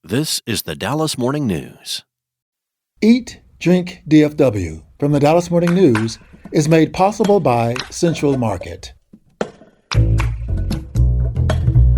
This is the Dallas Morning News. Eat, Drink, DFW from the Dallas Morning News is made possible by Central Market.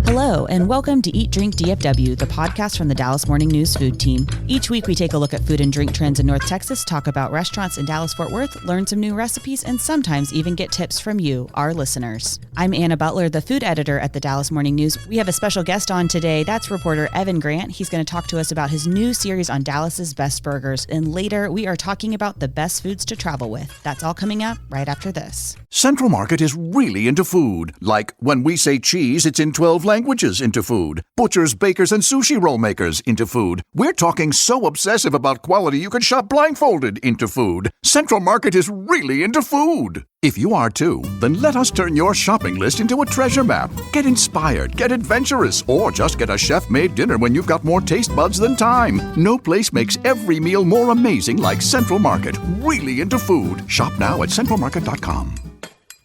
Hello, and welcome to Eat, Drink, DFW, the podcast from the Dallas Morning News food team. Each week, we take a look at food and drink trends in North Texas, talk about restaurants in Dallas-Fort Worth, learn some new recipes, and sometimes even get tips from you, our listeners. I'm Anna Butler, the food editor at the Dallas Morning News. We have a special guest on today. That's reporter Evan Grant. He's going to talk to us about his new series on Dallas's best burgers. And later, we are talking about the best foods to travel with. That's all coming up right after this. Central Market is really into food. Like when we say cheese, it's in 12 languages into food. Butchers, bakers, and sushi roll makers into food. We're talking so obsessive about quality you can shop blindfolded into food. Central Market is really into food. If you are too, then let us turn your shopping list into a treasure map. Get inspired, get adventurous, or just get a chef-made dinner when you've got more taste buds than time. No place makes every meal more amazing like Central Market. Really into food. Shop now at centralmarket.com.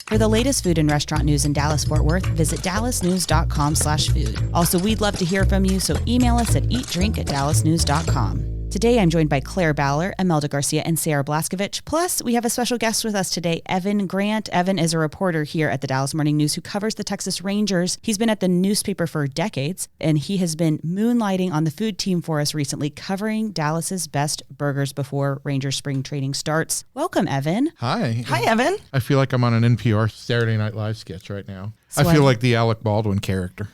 For the latest food and restaurant news in Dallas-Fort Worth, visit dallasnews.com/food. Also, we'd love to hear from you, so email us at eatdrink@dallasnews.com. Today, I'm joined by Claire Baller, Imelda Garcia, and Sarah Blaskovich. Plus, we have a special guest with us today, Evan Grant. Evan is a reporter here at the Dallas Morning News who covers the Texas Rangers. He's been at the newspaper for decades, and he has been moonlighting on the food team for us recently, covering Dallas's best burgers before Rangers spring training starts. Welcome, Evan. Hi. Hi, Evan. I feel like I'm on an NPR Saturday Night Live sketch right now. So I feel like the Alec Baldwin character.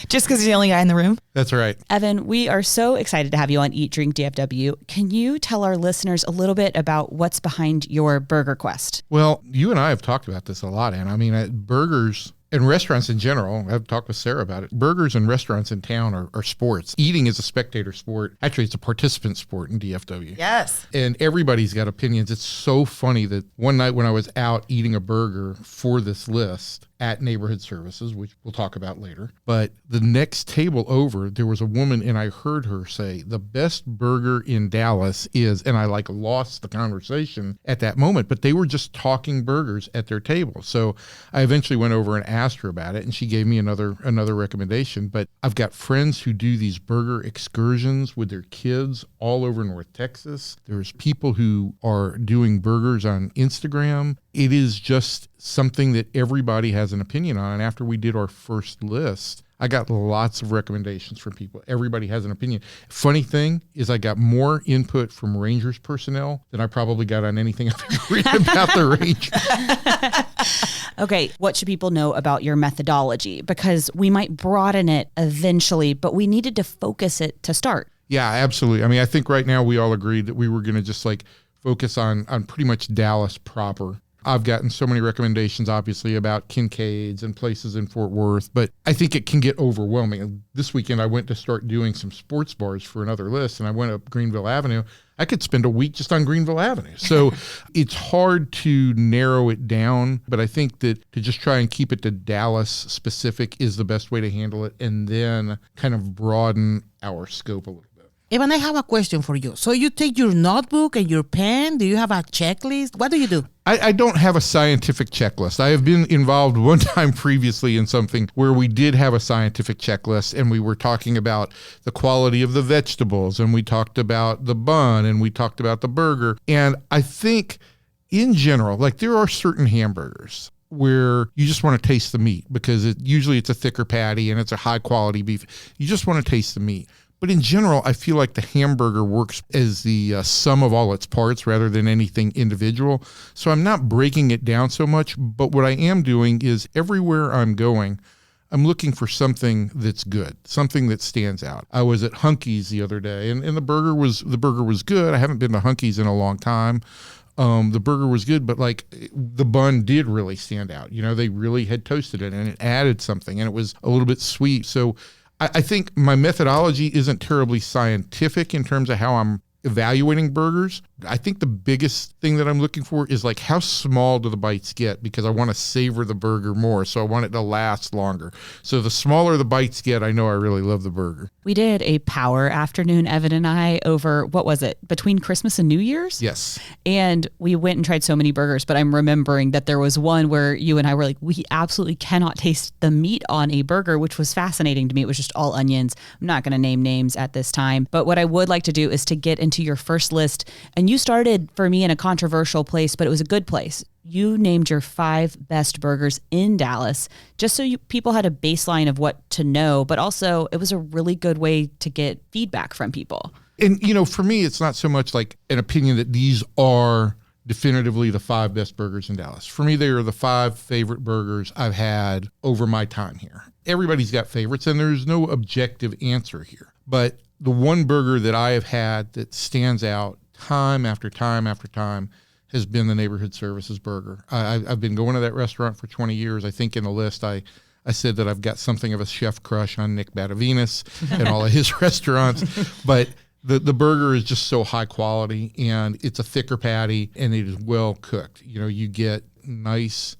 Just because he's the only guy in the room? That's right. Evan, we are so excited to have you on Eat, Drink, DFW. Can you tell our listeners a little bit about what's behind your burger quest? Well, you and I have talked about this a lot, Anna. I mean, burgers and restaurants in general, I've talked with Sarah about it. Burgers and restaurants in town are sports. Eating is a spectator sport. Actually, it's a participant sport in DFW. Yes. And everybody's got opinions. It's so funny that one night when I was out eating a burger for this list at Neighborhood Services, which we'll talk about later, but the next table over, there was a woman and I heard her say, the best burger in Dallas is, and I lost the conversation at that moment, but they were just talking burgers at their table. So I eventually went over and asked her about it and she gave me another recommendation. But I've got friends who do these burger excursions with their kids all over North Texas. There's people who are doing burgers on Instagram. It is just something that everybody has an opinion on. And after we did our first list, I got lots of recommendations from people. Everybody has an opinion. Funny thing is I got more input from Rangers personnel than I probably got on anything I've ever read about the Rangers. Okay, what should people know about your methodology? Because we might broaden it eventually, but we needed to focus it to start. Yeah, absolutely. I mean, I think right now we all agreed that we were going to just focus on pretty much Dallas proper. I've gotten so many recommendations, obviously, about Kincaid's and places in Fort Worth, but I think it can get overwhelming. This weekend, I went to start doing some sports bars for another list, and I went up Greenville Avenue. I could spend a week just on Greenville Avenue. So it's hard to narrow it down, but I think that to just try and keep it to Dallas specific is the best way to handle it, and then kind of broaden our scope a little bit. Evan, I have a question for you. So you take your notebook and your pen. Do you have a checklist? What do you do? I don't have a scientific checklist. I have been involved one time previously in something where we did have a scientific checklist and we were talking about the quality of the vegetables and we talked about the bun and we talked about the burger. And I think in general, there are certain hamburgers where you just want to taste the meat because usually it's a thicker patty and it's a high quality beef. You just want to taste the meat. But in general, I feel like the hamburger works as the sum of all its parts rather than anything individual. So I'm not breaking it down so much. But what I am doing is everywhere I'm going, I'm looking for something that's good, something that stands out. I was at Hunky's the other day, and the burger was good. I haven't been to Hunky's in a long time. The burger was good, but the bun did really stand out. You know, they really had toasted it and it added something and it was a little bit sweet. So I think my methodology isn't terribly scientific in terms of how I'm evaluating burgers, I think the biggest thing that I'm looking for is like how small do the bites get, because I want to savor the burger more. So I want it to last longer. So the smaller the bites get, I know I really love the burger. We did a power afternoon, Evan and I, over, what was it, between Christmas and New Year's? Yes. And we went and tried so many burgers, but I'm remembering that there was one where you and I were like, we absolutely cannot taste the meat on a burger, which was fascinating to me. It was just all onions. I'm not going to name names at this time, but what I would like to do is to get into your first list. And you started for me in a controversial place, but it was a good place. You named your 5 best burgers in Dallas, just so people had a baseline of what to know, but also it was a really good way to get feedback from people. And, for me, it's not so much like an opinion that these are definitively the 5 best burgers in Dallas. For me, they are the 5 favorite burgers I've had over my time here. Everybody's got favorites, and there's no objective answer here. But the one burger that I have had that stands out time after time after time has been the Neighborhood Services burger. I've been going to that restaurant for 20 years. I think in the list I said that I've got something of a chef crush on Nick Badavinas and all of his restaurants. But the burger is just so high quality, and it's a thicker patty, and it is well cooked. You get nice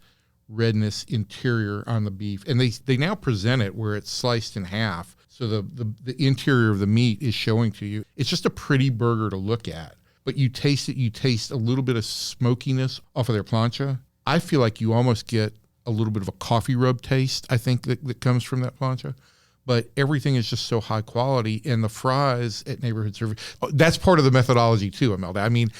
redness interior on the beef. And they now present it where it's sliced in half. So the interior of the meat is showing to you. It's just a pretty burger to look at. But you taste it, you taste a little bit of smokiness off of their plancha. I feel like you almost get a little bit of a coffee rub taste, I think, that comes from that plancha. But everything is just so high quality. And the fries at Neighborhood Service, that's part of the methodology too, Imelda. I mean,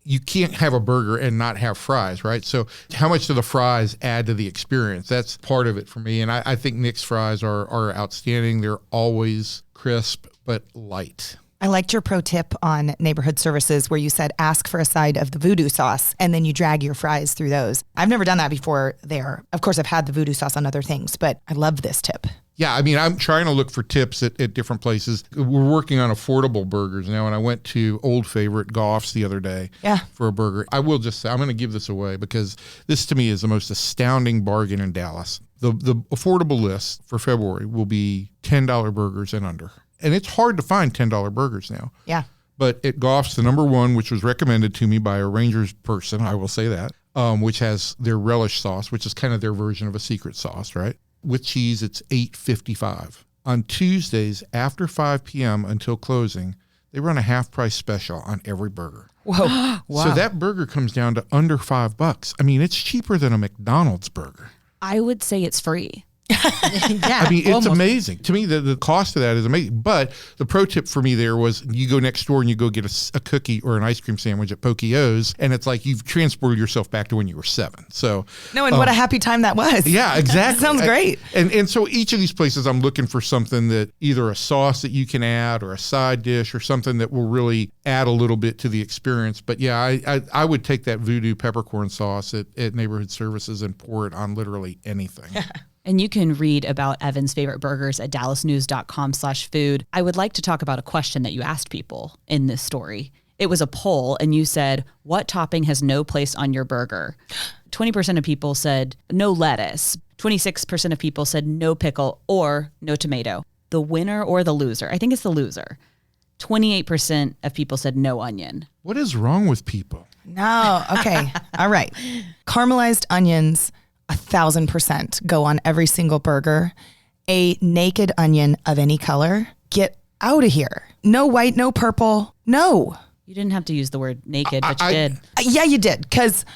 you can't have a burger and not have fries, right? So how much do the fries add to the experience? That's part of it for me. And I think Nick's fries are outstanding. They're always crisp, but light. I liked your pro tip on Neighborhood Services where you said ask for a side of the voodoo sauce and then you drag your fries through those. I've never done that before there. Of course, I've had the voodoo sauce on other things, but I love this tip. Yeah, I mean, I'm trying to look for tips at different places. We're working on affordable burgers now, and I went to Old Favorite Goff's the other day for a burger. I will just say, I'm going to give this away because this to me is the most astounding bargain in Dallas. The affordable list for February will be $10 burgers and under. And it's hard to find $10 burgers now. Yeah. But at Goff's, the number one, which was recommended to me by a Rangers person, I will say that, which has their relish sauce, which is kind of their version of a secret sauce, right? With cheese, it's $8.55. On Tuesdays after 5 p.m. until closing, they run a half-price special on every burger. Whoa. Wow. So that burger comes down to under $5. I mean, it's cheaper than a McDonald's burger. I would say it's free. Yeah, I mean, it's almost. amazing. To me, the cost of that is amazing. But the pro tip for me there was you go next door and you go get a cookie or an ice cream sandwich at Pokeo's, and it's like you've transported yourself back to when you were 7. So No, and what a happy time that was. yeah, exactly. Sounds great. And so each of these places, I'm looking for something that either a sauce that you can add or a side dish or something that will really add a little bit to the experience. But yeah, I would take that voodoo peppercorn sauce at Neighborhood Services and pour it on literally anything. And you can read about Evan's favorite burgers at dallasnews.com/food. I would like to talk about a question that you asked people in this story. It was a poll, and you said, what topping has no place on your burger? 20% of people said no lettuce. 26% of people said no pickle or no tomato. The winner or the loser? I think it's the loser. 28% of people said no onion. What is wrong with people? No. Okay. All right. Caramelized onions, 1,000% go on every single burger. A naked onion of any color, get out of here. No white, no purple. No. You didn't have to use the word naked, but you did. Yeah, you did. Because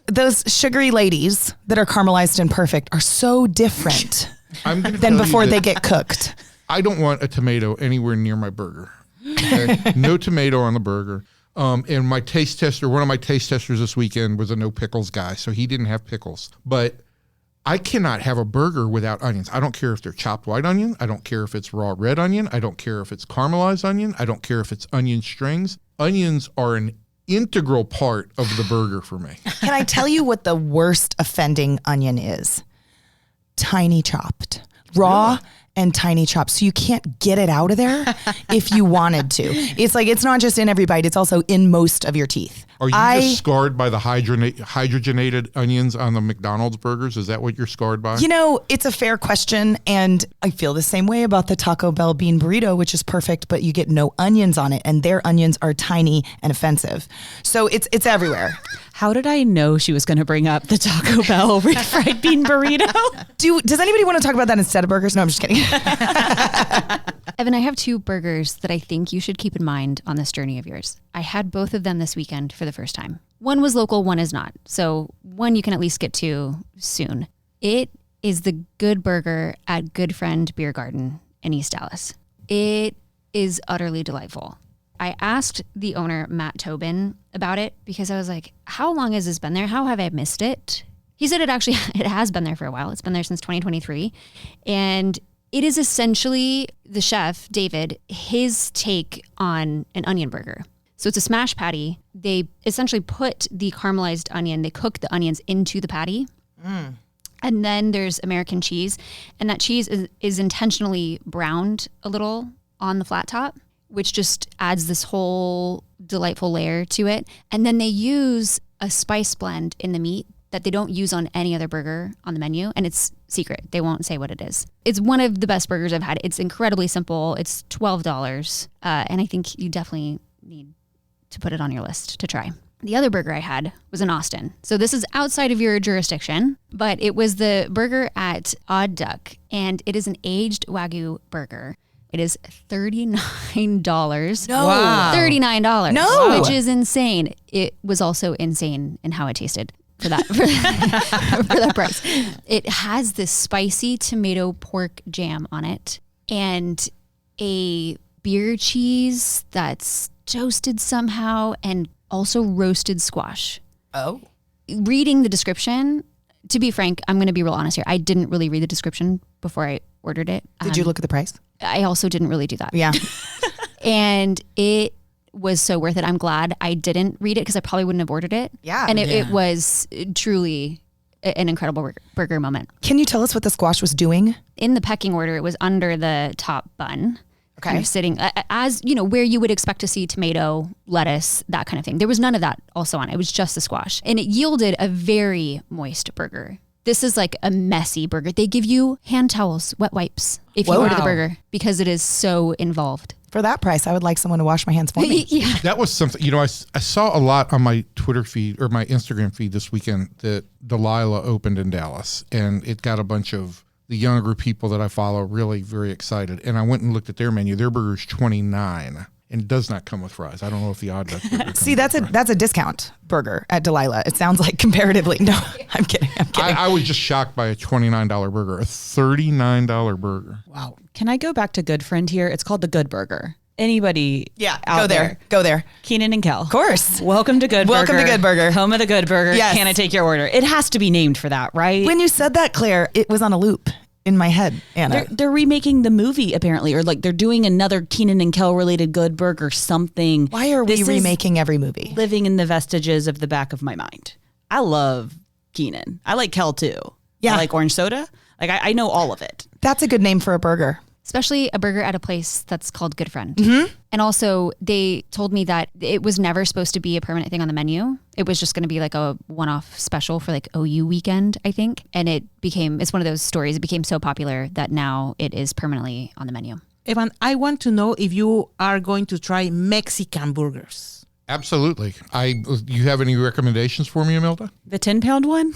those sugary ladies that are caramelized and perfect are so different I'm gonna than tell you before that they get cooked. I don't want a tomato anywhere near my burger. Okay? No tomato on the burger. And my taste tester, one of my taste testers this weekend was a no pickles guy, so he didn't have pickles. But I cannot have a burger without onions. I don't care if they're chopped white onion. I don't care if it's raw red onion. I don't care if it's caramelized onion. I don't care if it's onion strings. Onions are an integral part of the burger for me. Can I tell you what the worst offending onion is? Tiny chopped. Raw and tiny chopped. So you can't get it out of there if you wanted to. It's like, it's not just in every bite, it's also in most of your teeth. Are you just scarred by the hydrogenated onions on the McDonald's burgers? Is that what you're scarred by? You know, it's a fair question, and I feel the same way about the Taco Bell bean burrito, which is perfect, but you get no onions on it, and their onions are tiny and offensive. So it's everywhere. How did I know she was going to bring up the Taco Bell refried bean burrito? Does anybody want to talk about that instead of burgers? No, I'm just kidding. Evan, I have 2 burgers that I think you should keep in mind on this journey of yours. I had both of them this weekend for the first time. One was local, one is not. So one you can at least get to soon. It is the Good Burger at Good Friend Beer Garden in East Dallas. It is utterly delightful. I asked the owner, Matt Tobin, about it because I was like, how long has this been there? How have I missed it? He said it has been there for a while. It's been there since 2023. And it is essentially the chef, David, his take on an onion burger. So it's a smash patty. They essentially put the caramelized onion, they cook the onions into the patty. And then there's American cheese. And that cheese is intentionally browned a little on the flat top, which just adds this whole delightful layer to it. And then they use a spice blend in the meat that they don't use on any other burger on the menu. And it's secret. They won't say what it is. It's one of the best burgers I've had. It's incredibly simple. It's $12. And I think you definitely need to put it on your list to try. The other burger I had was in Austin. So this is outside of your jurisdiction, but it was the burger at Odd Duck. And it is an aged Wagyu burger. It is $39. No. Wow. $39. No. Which is insane. It was also insane in how it tasted for that, for that price. It has this spicy tomato pork jam on it and a beer cheese that's toasted somehow and also roasted squash. Oh. Reading the description, to be frank, I'm going to be real honest here. I didn't really read the description before I ordered it. Did you look at the price? I also didn't really do that. Yeah. And it was so worth it. I'm glad I didn't read it because I probably wouldn't have ordered it. Yeah. And it was truly an incredible burger moment. Can you tell us what the squash was doing? In the pecking order, it was under the top bun. Okay. Kind of sitting as, you know, where you would expect to see tomato, lettuce, that kind of thing. There was none of that also on it. It was just the squash. And it yielded a very moist burger. This is like a messy burger. They give you hand towels, wet wipes, if you order the burger because it is so involved. For that price, I would like someone to wash my hands for me. Yeah. That was something, you know, I saw a lot on my Twitter feed or my Instagram feed this weekend that Delilah opened in Dallas, and it got a bunch of the younger people that I follow really very excited. And I went and looked at their menu. Their burger's $29 and it does not come with fries. I don't know if the Odd Duck burger comes See, that's a discount burger at Delilah. It sounds like comparatively. No, I'm kidding. I was just shocked by a $29 burger, a $39 burger. Wow. Can I go back to Good Friend here? It's called the Good Burger. Anybody out there? Go there. Keenan and Kel. Of course. Welcome to Good Burger. Welcome to Good Burger. Home of the Good Burger. Yes. Can I take your order? It has to be named for that, right? When you said that, Claire, it was on a loop in my head, Anna. They're remaking the movie apparently, or like they're doing another Keenan and Kel related Good Burger something. Why are we This is remaking every movie? living in the vestiges of the back of my mind? I love Keenan. I like Kel too. Yeah. I like orange soda. Like I know all of it. That's a good name for a burger. Especially a burger at a place that's called Good Friend. Mm-hmm. And also they told me that it was never supposed to be a permanent thing on the menu. It was just going to be like a one-off special for like OU weekend, I think. And it's one of those stories. It became so popular that now it is permanently on the menu. Evan, I want to know if you are going to try Mexican burgers. Absolutely. You have any recommendations for me, Imelda? The 10-pound one?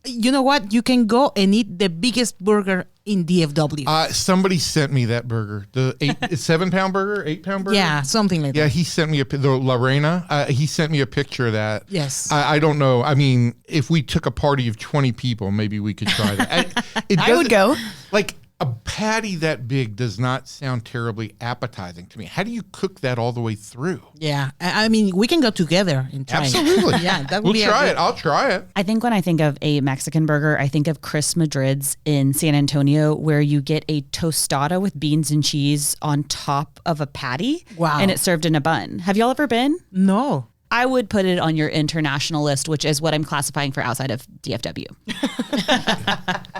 You know what? You can go and eat the biggest burger in DFW. Somebody sent me that burger. The 7-pound burger, 8-pound burger? Yeah, something like that. Yeah, he sent me the Lorena. He sent me a picture of that. Yes. I don't know. I mean, if we took a party of 20 people, maybe we could try that. I would go. Like, a patty that big does not sound terribly appetizing to me. How do you cook that all the way through? Yeah. I mean, we can go together and try Absolutely. it. Yeah, that would we'll be try it. I'll try it. I think when I think of a Mexican burger, I think of Chris Madrid's in San Antonio, where you get a tostada with beans and cheese on top of a patty. Wow. And it's served in a bun. Have y'all ever been? No. I would put it on your international list, which is what I'm classifying for outside of DFW.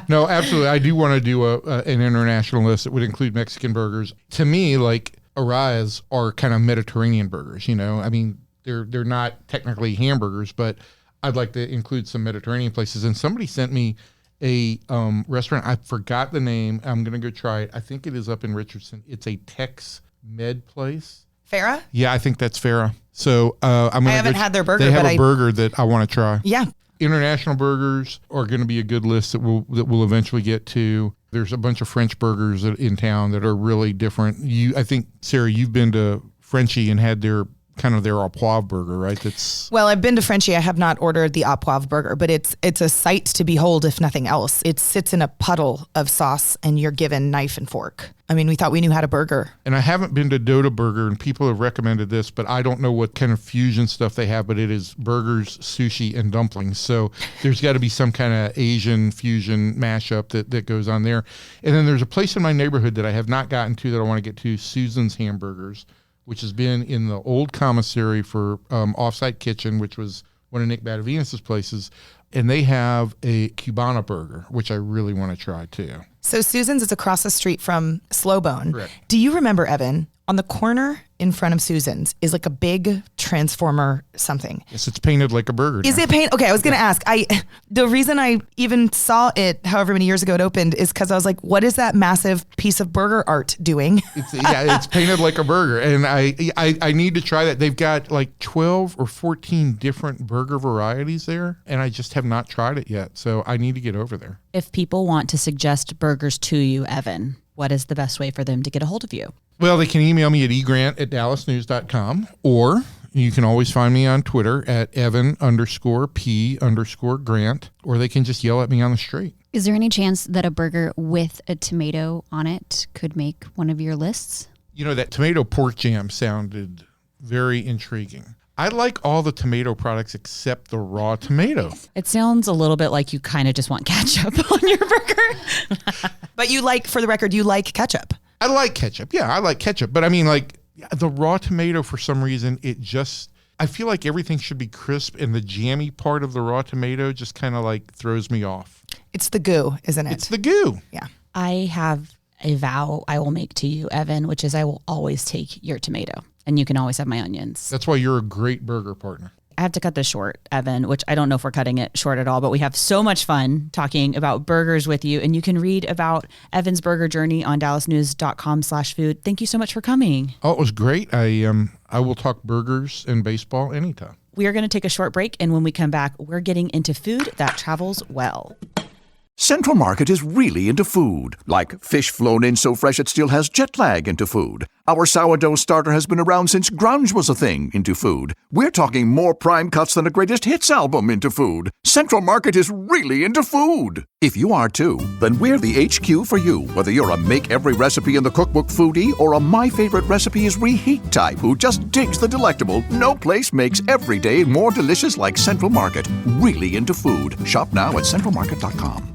No, absolutely. I do want to do an international list that would include Mexican burgers. To me, like Arraiz are kind of Mediterranean burgers, you know? I mean, they're not technically hamburgers, but I'd like to include some Mediterranean places. And somebody sent me a restaurant. I forgot the name. I'm going to go try it. I think it is up in Richardson. It's a Tex-Med place. Farrah? Yeah, I think that's Farrah. So I haven't had their burger, They have but a burger that I want to try. Yeah. International burgers are going to be a good list that we'll eventually get to. There's a bunch of French burgers in town that are really different. I think, Sarah, you've been to Frenchie and had their au poivre burger, right? Well, I've been to Frenchie. I have not ordered the au poivre burger, but it's a sight to behold, if nothing else. It sits in a puddle of sauce, and you're given knife and fork. I mean, we thought we knew how to burger. And I haven't been to Doda Burger, and people have recommended this, but I don't know what kind of fusion stuff they have, but it is burgers, sushi, and dumplings. So there's got to be some kind of Asian fusion mashup that goes on there. And then there's a place in my neighborhood that I have not gotten to that I want to get to, Susan's Hamburgers, which has been in the old commissary for Offsite Kitchen, which was one of Nick Badavinus' places. And they have a Cubana burger, which I really want to try too. So Susan's is across the street from Slow Bone. Correct. Do you remember, Evan, on the corner in front of Susan's is like a big transformer something? Yes, it's painted like a burger. Is it paint? Okay, I was going to ask. The reason I even saw it however many years ago it opened is because I was like, what is that massive piece of burger art doing? It's painted like a burger. And I need to try that. They've got like 12 or 14 different burger varieties there, and I just have not tried it yet. So I need to get over there. If people want to suggest burgers to you, Evan, what is the best way for them to get a hold of you? Well, they can email me at egrant@dallasnews.com, or you can always find me on Twitter at Evan_P_Grant, or they can just yell at me on the street. Is there any chance that a burger with a tomato on it could make one of your lists? You know, that tomato pork jam sounded very intriguing. I like all the tomato products except the raw tomato. It sounds a little bit like you kind of just want ketchup on your burger. But you like, for the record, you like ketchup. I like ketchup. Yeah, I like ketchup. But I mean, like, the raw tomato, for some reason, I feel like everything should be crisp, and the jammy part of the raw tomato just kind of like throws me off. It's the goo, isn't it? It's the goo. Yeah. I have a vow I will make to you, Evan, which is I will always take your tomato, and you can always have my onions. That's why you're a great burger partner. I have to cut this short, Evan, which I don't know if we're cutting it short at all, but we have so much fun talking about burgers with you. And you can read about Evan's burger journey on dallasnews.com/food. Thank you so much for coming. Oh, it was great. I will talk burgers and baseball anytime. We are going to take a short break. And when we come back, we're getting into food that travels well. Central Market is really into food, like fish flown in so fresh it still has jet lag into food. Our sourdough starter has been around since grunge was a thing into food. We're talking more prime cuts than a greatest hits album into food. Central Market is really into food. If you are too, then we're the HQ for you. Whether you're a make every recipe in the cookbook foodie or a my favorite recipe is reheat type who just digs the delectable, no place makes every day more delicious like Central Market. Really into food. Shop now at centralmarket.com.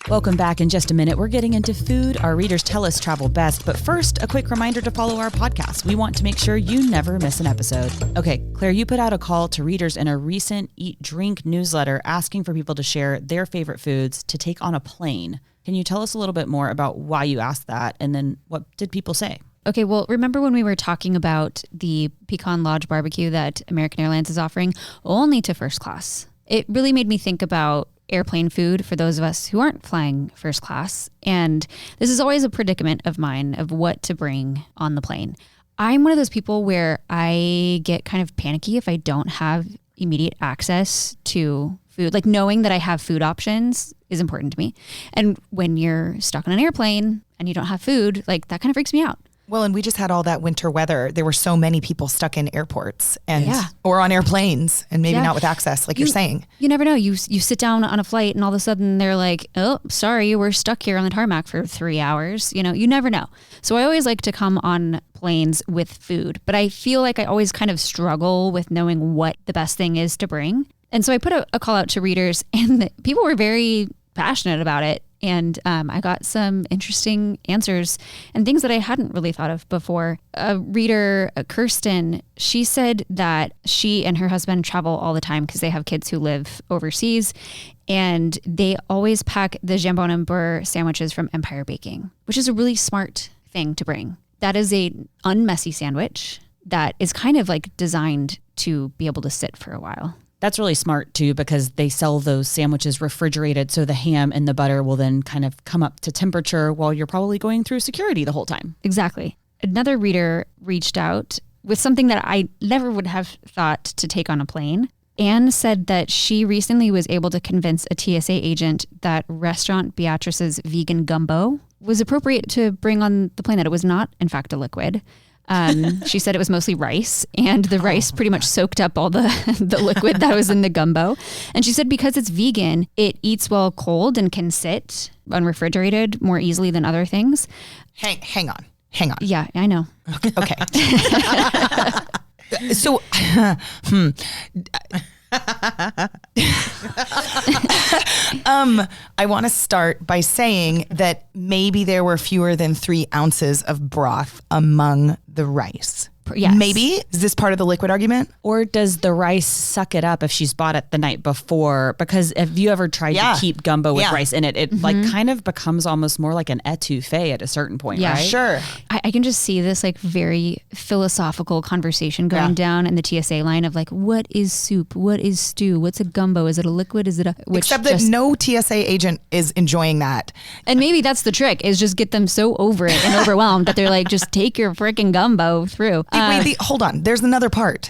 Welcome back. In just a minute, we're getting into food our readers tell us travel best. But first, a quick reminder to follow our podcast. We want to make sure you never miss an episode. Okay, Claire, you put out a call to readers in a recent Eat Drink newsletter asking for people to share their favorite foods to take on a plane. Can you tell us a little bit more about why you asked that, and then what did people say? Okay, well, remember when we were talking about the Pecan Lodge barbecue that American Airlines is offering only to first class? It really made me think about airplane food for those of us who aren't flying first class. And this is always a predicament of mine of what to bring on the plane. I'm one of those people where I get kind of panicky if I don't have immediate access to food. Like, knowing that I have food options is important to me. And when you're stuck on an airplane and you don't have food, like, that kind of freaks me out. Well, and we just had all that winter weather. There were so many people stuck in airports or on airplanes, and maybe not with access, like you're saying. You never know. You sit down on a flight and all of a sudden they're like, oh, sorry, we're stuck here on the tarmac for 3 hours. You know, you never know. So I always like to come on planes with food, but I feel like I always kind of struggle with knowing what the best thing is to bring. And so I put a call out to readers, and people were very passionate about it. And I got some interesting answers and things that I hadn't really thought of before. A reader, Kirsten, she said that she and her husband travel all the time because they have kids who live overseas. And they always pack the jambon and beurre sandwiches from Empire Baking, which is a really smart thing to bring. That is a unmessy sandwich. that is kind of like designed to be able to sit for a while. That's really smart too, because they sell those sandwiches refrigerated, so the ham and the butter will then kind of come up to temperature while you're probably going through security the whole time. Exactly. Another reader reached out with something that I never would have thought to take on a plane. Anne said that she recently was able to convince a TSA agent that restaurant Beatrice's vegan gumbo was appropriate to bring on the plane, that it was not, in fact, a liquid. She said it was mostly rice, and the rice pretty much soaked up all the liquid that was in the gumbo. And she said because it's vegan, it eats well cold and can sit unrefrigerated more easily than other things. Hang on. Yeah, I know. Okay. So, I want to start by saying that maybe there were fewer than 3 ounces of broth among the rice. Yes. Maybe? Is this part of the liquid argument? Or does the rice suck it up if she's bought it the night before? Because if you ever tried to keep gumbo with rice in it, it like kind of becomes almost more like an etouffee at a certain point, Yeah, right? Sure. I can just see this like very philosophical conversation going down in the TSA line of like, what is soup? What is stew? What's a gumbo? Is it a liquid? Is it a... Except that no TSA agent is enjoying that. And maybe that's the trick, is just get them so over it and overwhelmed that they're like, just take your freaking gumbo through. Hold on. There's another part.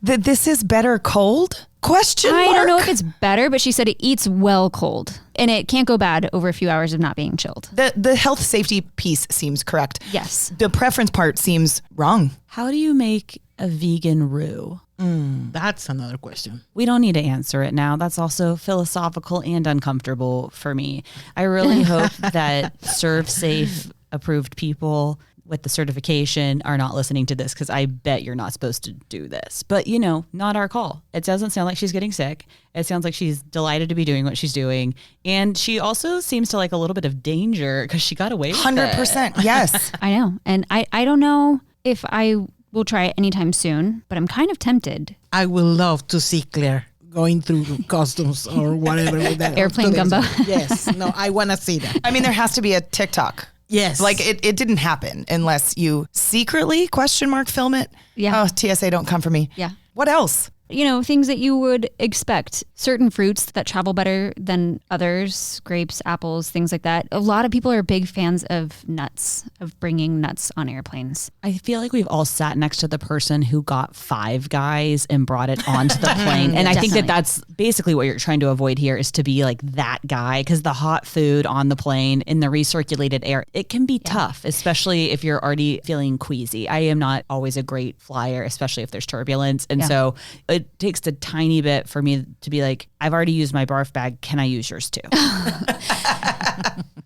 That this is better cold? Question mark? I don't know if it's better, but she said it eats well cold. And it can't go bad over a few hours of not being chilled. The health safety piece seems correct. Yes. The preference part seems wrong. How do you make a vegan roux? That's another question. We don't need to answer it now. That's also philosophical and uncomfortable for me. I really hope that ServSafe approved people with the certification are not listening to this, because I bet you're not supposed to do this. But, you know, not our call. It doesn't sound like she's getting sick. It sounds like she's delighted to be doing what she's doing. And she also seems to like a little bit of danger because she got away with 100%. Yes. I know. And I don't know if I will try it anytime soon, but I'm kind of tempted. I would love to see Claire going through customs or whatever with that. Airplane gumbo. Yes. No, I want to see that. I mean, there has to be a TikTok. Yes. Like it didn't happen unless you secretly film it. Yeah. Oh, TSA, don't come for me. Yeah. What else? You know, things that you would expect. Certain fruits that travel better than others, grapes, apples, things like that. A lot of people are big fans of nuts, of bringing nuts on airplanes. I feel like we've all sat next to the person who got Five Guys and brought it onto the plane. And I think that that's basically what you're trying to avoid here, is to be like that guy, because the hot food on the plane in the recirculated air, it can be tough, especially if you're already feeling queasy. I am not always a great flyer, especially if there's turbulence. And so it takes a tiny bit for me to be like, I've already used my barf bag. Can I use yours too?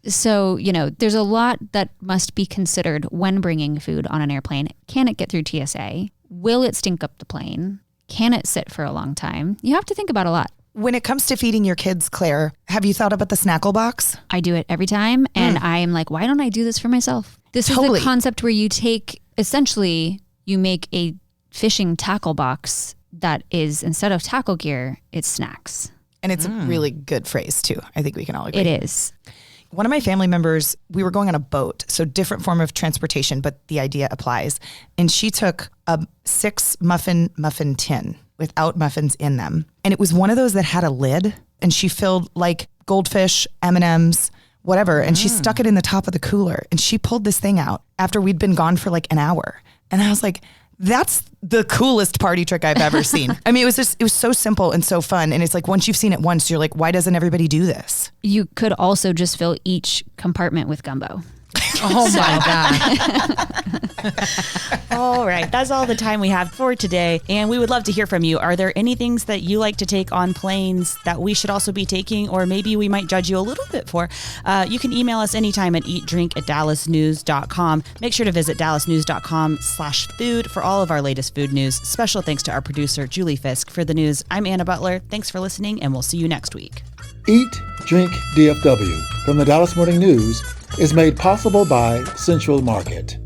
So, you know, there's a lot that must be considered when bringing food on an airplane. Can it get through TSA? Will it stink up the plane? Can it sit for a long time? You have to think about a lot. When it comes to feeding your kids, Claire, have you thought about the Snackle box? I do it every time. And I'm like, why don't I do this for myself? This is the concept where you take, essentially, you make a fishing tackle box that is, instead of tackle gear, it's snacks. And it's a really good phrase too. I think we can all agree. It is. One of my family members, we were going on a boat, so different form of transportation, but the idea applies. And she took a 6 muffin tin without muffins in them. And it was one of those that had a lid, and she filled like goldfish, M&Ms, whatever. And she stuck it in the top of the cooler, and she pulled this thing out after we'd been gone for like an hour. And I was like, that's the coolest party trick I've ever seen. I mean, it was so simple and so fun. And it's like, once you've seen it once, you're like, why doesn't everybody do this? You could also just fill each compartment with gumbo. Oh my God. All right. That's all the time we have for today. And we would love to hear from you. Are there any things that you like to take on planes that we should also be taking, or maybe we might judge you a little bit for? You can email us anytime at eatdrink@dallasnews.com. Make sure to visit dallasnews.com/food for all of our latest food news. Special thanks to our producer, Julie Fisk, for the news. I'm Anna Butler. Thanks for listening, and we'll see you next week. Eat, Drink, DFW from the Dallas Morning News is made possible by Central Market.